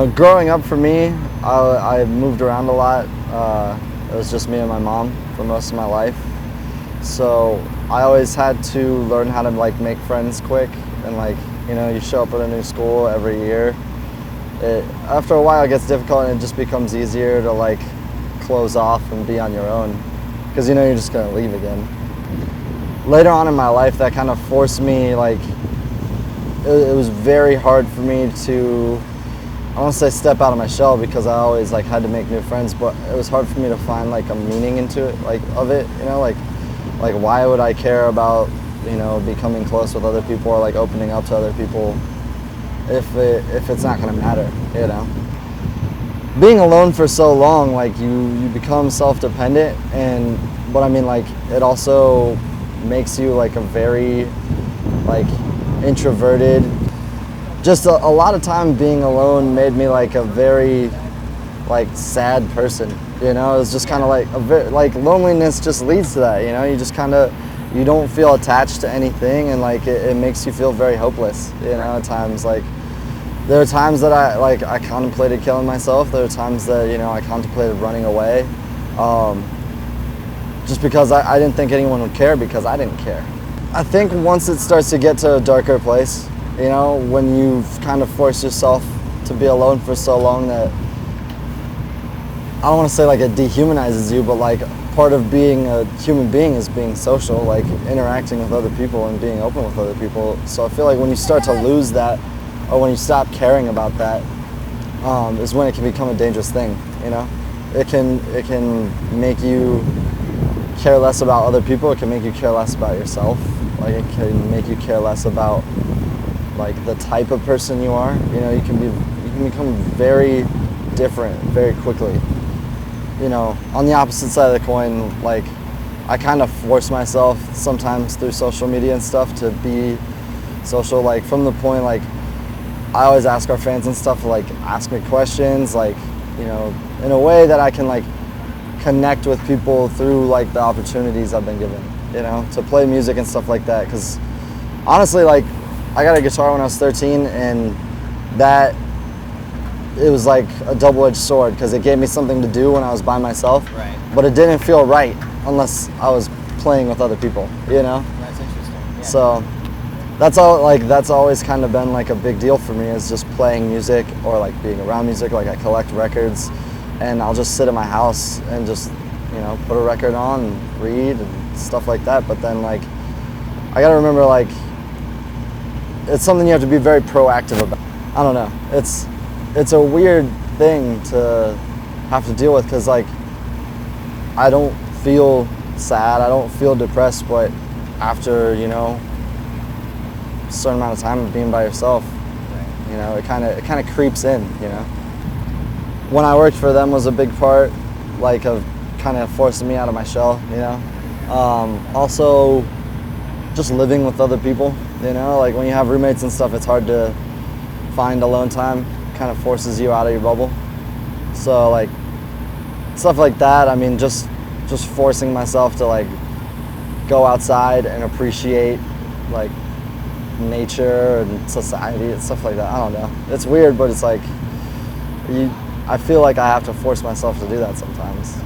know, growing up for me, I moved around a lot. It was just me and my mom for most of my life. So I always had to learn how to like make friends quick, and like, you know, you show up at a new school every year. After a while it gets difficult and it just becomes easier to like close off and be on your own, because you know you're just gonna leave again. Later on in my life, that kind of forced me, like, it was very hard for me to, I don't want to say step out of my shell, because I always like had to make new friends, but it was hard for me to find like a meaning into it, like of it, you know, like why would I care about, you know, becoming close with other people or like opening up to other people if it's not going to matter, you know. Being alone for so long, like you become self-dependent, but I mean, like, it also makes you like a very like introverted. Just a lot of time being alone made me like a very like sad person, you know. It's just kind of like like loneliness just leads to that, you know. You just kind of, you don't feel attached to anything, and like it makes you feel very hopeless, you know, at times. Like, there are times that I contemplated killing myself. There are times that, you know, I contemplated running away, just because I didn't think anyone would care, because I didn't care. I think once it starts to get to a darker place, you know, when you've kind of forced yourself to be alone for so long, that, I don't want to say like it dehumanizes you, but like part of being a human being is being social, like interacting with other people and being open with other people. So I feel like when you start to lose that, or when you stop caring about that, is when it can become a dangerous thing, you know? It can make you care less about other people. It can make you care less about yourself. Like, it can make you care less about like the type of person you are. You know, you can become very different very quickly. You know, on the opposite side of the coin, like, I kind of force myself sometimes through social media and stuff to be social, like from the point, like, I always ask our fans and stuff to like ask me questions, like, you know, in a way that I can like connect with people through like the opportunities I've been given, you know, to play music and stuff like that. Because honestly, like, I got a guitar when I was 13, and it was like a double-edged sword, because it gave me something to do when I was by myself, right, but it didn't feel right unless I was playing with other people, you know? That's interesting. Yeah. So that's always kind of been like a big deal for me, is just playing music or like being around music. Like, I collect records, and I'll just sit in my house and just, you know, put a record on and read and stuff like that. But then, like, I gotta remember, like, it's something you have to be very proactive about. I don't know. It's a weird thing to have to deal with, because like, I don't feel sad, I don't feel depressed, but after, you know, a certain amount of time of being by yourself, you know, it kind of creeps in, you know. When I worked for them was a big part, like, of kind of forcing me out of my shell, you know. Also, just living with other people, you know, like when you have roommates and stuff, it's hard to find alone time. Kind of forces you out of your bubble. So like, stuff like that, I mean, just forcing myself to like go outside and appreciate like nature and society and stuff like that. I don't know. It's weird, but it's like, I feel like I have to force myself to do that sometimes.